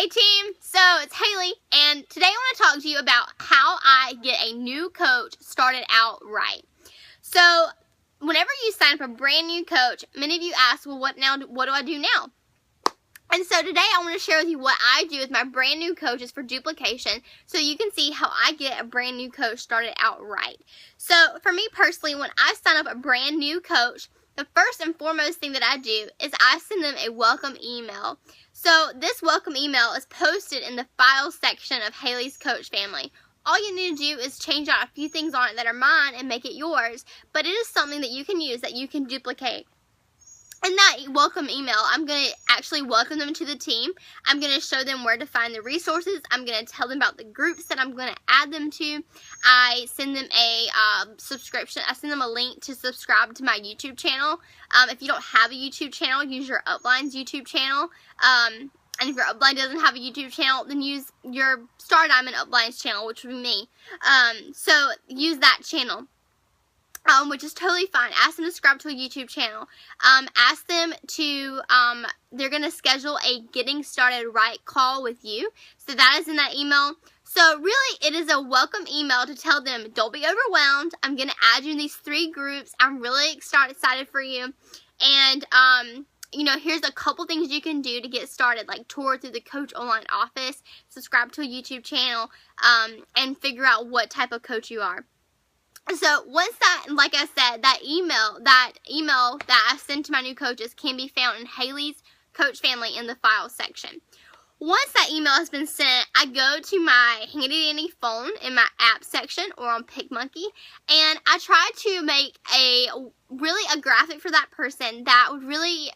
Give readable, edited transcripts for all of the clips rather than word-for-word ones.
Hey team, so it's Haley, and today I want to talk to you about how I get a new coach started out right. So whenever you sign up a brand new coach, many of you ask, well, what do I do now? And so today I want to share with you what I do with my brand new coaches for duplication, so you can see how I get a brand new coach started out right. So for me personally, when I sign up a brand new coach, the first and foremost thing that I do is I send them a welcome email. So this welcome email is posted in the files section of Haley's Coach Family. All you need to do is change out a few things on it that are mine and make it yours, but it is something that you can use, that you can duplicate. In that welcome email, I'm going to actually welcome them to the team. I'm going to show them where to find the resources. I'm going to tell them about the groups that I'm going to add them to. I send them a subscription. I send them a link to subscribe to my YouTube channel. If you don't have a YouTube channel, use your Upline's YouTube channel. And if your Upline doesn't have a YouTube channel, then use your Star Diamond Upline's channel, which would be me. So use that channel. Which is totally fine. Ask them to subscribe to a YouTube channel. Ask them to, they're going to schedule a Getting Started Right call with you. So that is in that email. So really, it is a welcome email to tell them, don't be overwhelmed. I'm going to add you in these 3 groups. I'm really excited for you. And, you know, here's a couple things you can do to get started, like tour through the Coach Online office, subscribe to a YouTube channel, and figure out what type of coach you are. So once that, like I said, that email that I send to my new coaches can be found in Haley's Coach Family in the files section. Once that email has been sent, I go to my handy dandy phone in my app section or on PicMonkey, and I try to make a graphic for that person that would really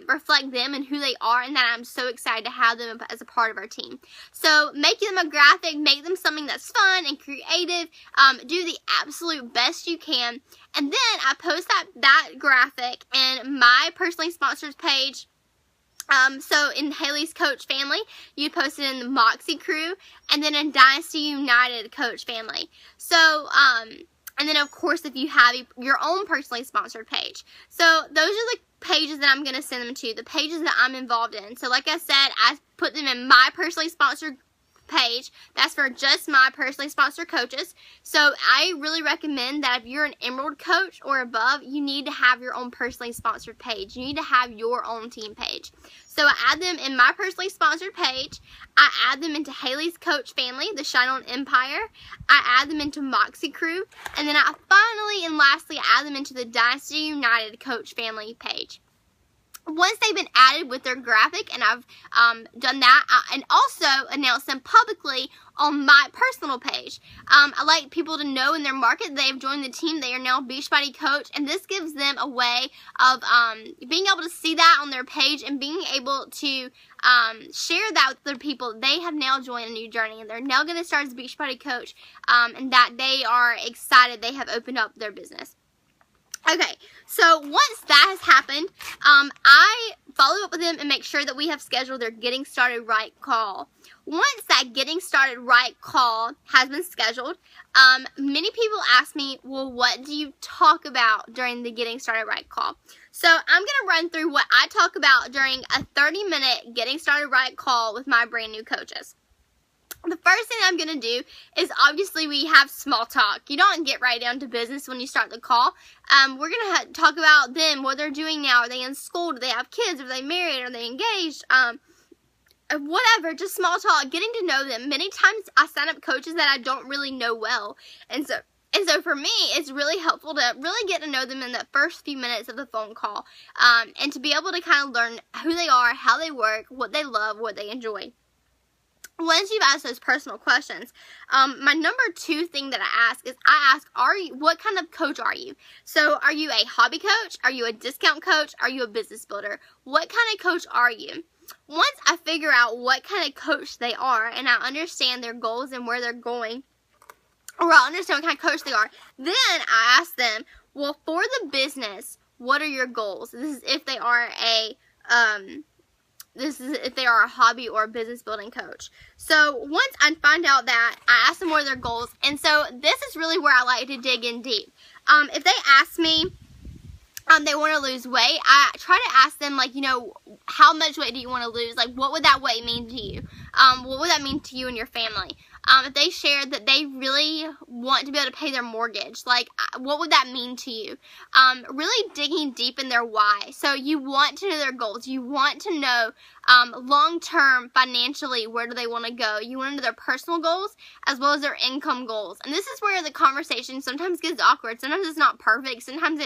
reflect them and who they are, and that I'm so excited to have them as a part of our team. So make them a graphic, make them something that's fun and creative, do the absolute best you can, and then I post that graphic in my personally sponsored page. So in Haley's Coach Family, you post it in the Moxie Crew, and then in Dynasty United Coach Family. So, and then of course if you have your own personally sponsored page. So those are the pages that I'm going to send them to, the pages that I'm involved in. So like I said, I put them in my personally sponsored page. That's for just my personally sponsored coaches. So I really recommend that if you're an Emerald coach or above, you need to have your own personally sponsored page. You need to have your own team page. So I add them in my personally sponsored page. I add them into Haley's Coach Family, the Shine On Empire. I add them into Moxie Crew. And then I finally and lastly add them into the Dynasty United Coach Family page. Once they've been added with their graphic, and I've done that, and also announce them publicly on my personal page. I like people to know in their market they've joined the team. They are now Beachbody Coach, and this gives them a way of being able to see that on their page and being able to share that with other people. They have now joined a new journey, and they're now going to start as Beachbody Coach, and that they are excited they have opened up their business. Okay, so once that has happened, I follow up with them and make sure that we have scheduled their Getting Started Right call. Once that Getting Started Right call has been scheduled, many people ask me, well, what do you talk about during the Getting Started Right call? So I'm going to run through what I talk about during a 30-minute Getting Started Right call with my brand new coaches. The first thing I'm going to do is obviously we have small talk. You don't get right down to business when you start the call. We're going to talk about them, what they're doing now. Are they in school? Do they have kids? Are they married? Are they engaged? Whatever, just small talk, getting to know them. Many times I sign up coaches that I don't really know well. And so for me, it's really helpful to really get to know them in the first few minutes of the phone call. And to be able to kind of learn who they are, how they work, what they love, what they enjoy. Once you've asked those personal questions, my number 2 thing that I ask is what kind of coach are you? So are you a hobby coach? Are you a discount coach? Are you a business builder? What kind of coach are you? Once I figure out what kind of coach they are and I understand their goals and where they're going, or I understand what kind of coach they are, then I ask them, well, for the business, what are your goals? This is if they are a hobby or a business building coach. So once I find out that, I ask them what are their goals. And so this is really where I like to dig in deep. If they ask me, they want to lose weight, I try to ask them, like, you know, how much weight do you want to lose? Like, what would that weight mean to you? What would that mean to you and your family? If they shared that they really want to be able to pay their mortgage, like, what would that mean to you? Really digging deep in their why. So you want to know their goals. You want to know long-term financially, where do they want to go? You want to know their personal goals as well as their income goals. And this is where the conversation sometimes gets awkward. Sometimes it's not perfect. Sometimes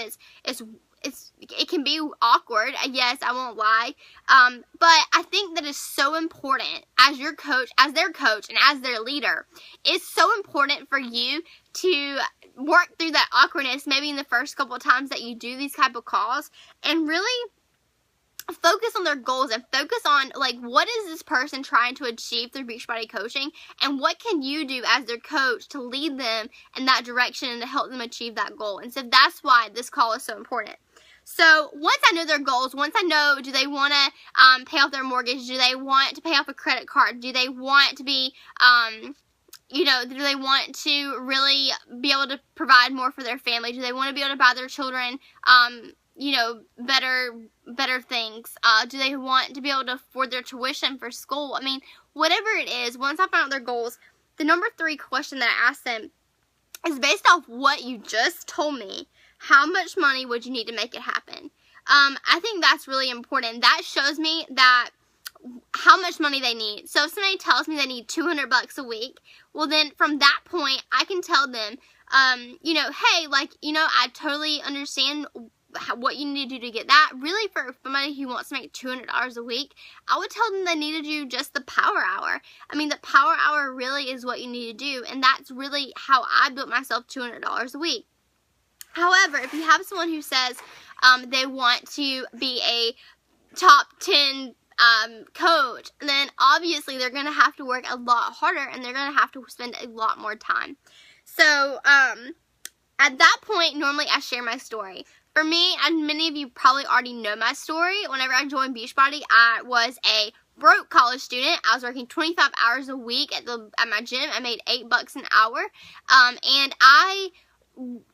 it can be awkward. Yes, I won't lie. But I think that is so important as your coach, as their coach, and as their leader. It's so important for you to work through that awkwardness maybe in the first couple of times that you do these type of calls, and really focus on their goals and focus on, like, what is this person trying to achieve through Beachbody coaching, and what can you do as their coach to lead them in that direction and to help them achieve that goal. And so that's why this call is so important. So once I know their goals, once I know, do they want to pay off their mortgage? Do they want to pay off a credit card? Do they want to be, you know, do they want to really be able to provide more for their family? Do they want to be able to buy their children, you know, better things? Do they want to be able to afford their tuition for school? I mean, whatever it is, once I find out their goals, the number 3 question that I ask them is based off what you just told me. How much money would you need to make it happen? I think that's really important. That shows me that how much money they need. So if somebody tells me they need $200 a week, well then from that point I can tell them, you know, hey, like, you know, I totally understand what you need to do to get that. Really, for somebody who wants to make $200 a week, I would tell them they need to do just the power hour. I mean, the power hour really is what you need to do, and that's really how I built myself $200 a week. However, if you have someone who says they want to be a top 10 coach, then obviously they're going to have to work a lot harder, and they're going to have to spend a lot more time. So at that point, normally I share my story. For me, and many of you probably already know my story, whenever I joined Beachbody, I was a broke college student. I was working 25 hours a week at my gym. I made $8 an hour, and I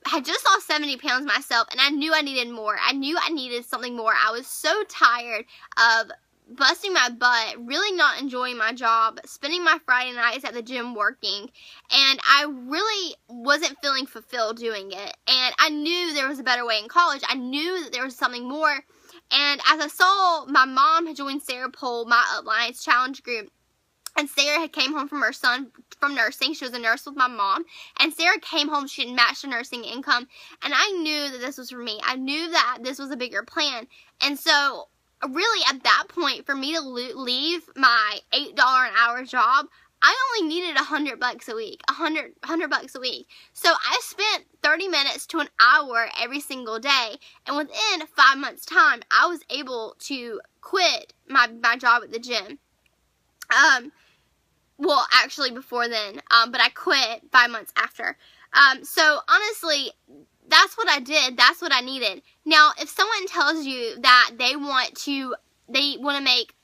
had just lost 70 pounds myself, and I knew I needed more. I knew I needed something more. I was so tired of busting my butt, really not enjoying my job, spending my Friday nights at the gym working, and I really wasn't feeling fulfilled doing it. And I knew there was a better way in college. I knew that there was something more. And as I saw my mom had joined Sarah Pohl, my Alliance Challenge group, and Sarah had came home from her son from nursing. She was a nurse with my mom. And Sarah came home. She had matched her nursing income. And I knew that this was for me. I knew that this was a bigger plan. And so, really, at that point, for me to leave my $8 an hour job, I only needed $100 a week. $100 a week. So I spent 30 minutes to an hour every single day. And within 5 months' time, I was able to quit my job at the gym. Well, actually before then, but I quit 5 months after. So honestly, that's what I did. That's what I needed. Now, if someone tells you that they want to make,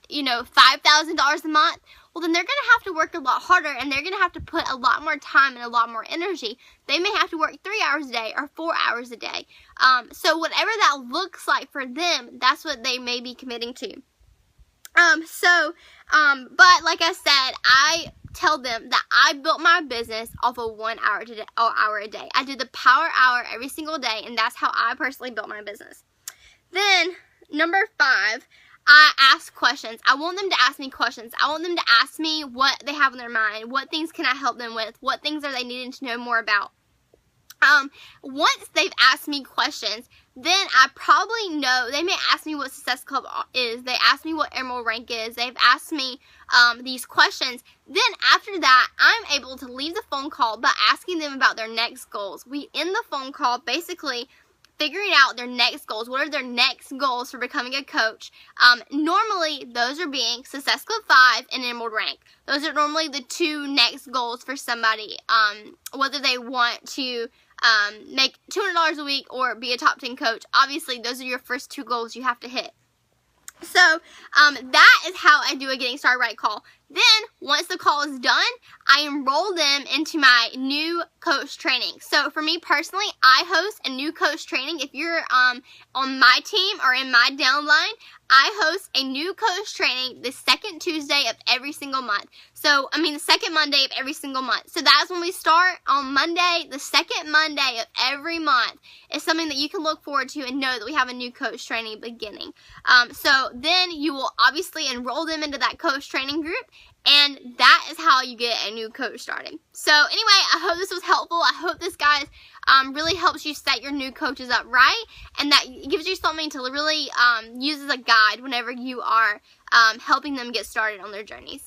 you know, $5,000 a month, well, then they're going to have to work a lot harder, and they're going to have to put a lot more time and a lot more energy. They may have to work 3 hours a day or 4 hours a day. So whatever that looks like for them, that's what they may be committing to. But like I said, I tell them that I built my business off of 1 hour a day. I did the power hour every single day, and that's how I personally built my business. Then, number 5, I ask questions. I want them to ask me questions. I want them to ask me what they have in their mind. What things can I help them with? What things are they needing to know more about? Once they've asked me questions, then I probably know, they may ask me what Success Club is, they ask me what Emerald Rank is, they've asked me these questions. Then after that, I'm able to leave the phone call by asking them about their next goals. We end the phone call basically figuring out their next goals. What are their next goals for becoming a coach? Normally, those are being Success Club 5 and Emerald Rank. Those are normally the 2 next goals for somebody, whether they want to make $200 a week or be a top 10 coach. Obviously, those are your first 2 goals you have to hit. So, that is how I do a Getting Started Right call. Then, once the call is done, I enroll them into my new coach training. So for me personally, I host a new coach training. If you're on my team or in my downline, I host a new coach training the second Tuesday of every single month. The second Monday of every single month. So that's when we start on Monday, the second Monday of every month. It's something that you can look forward to and know that we have a new coach training beginning. So then you will obviously enroll them into that coach training group, and that is how you get a new coach started. So anyway, I hope this was helpful. I hope this, guys, really helps you set your new coaches up right, and that gives you something to really use as a guide whenever you are helping them get started on their journeys.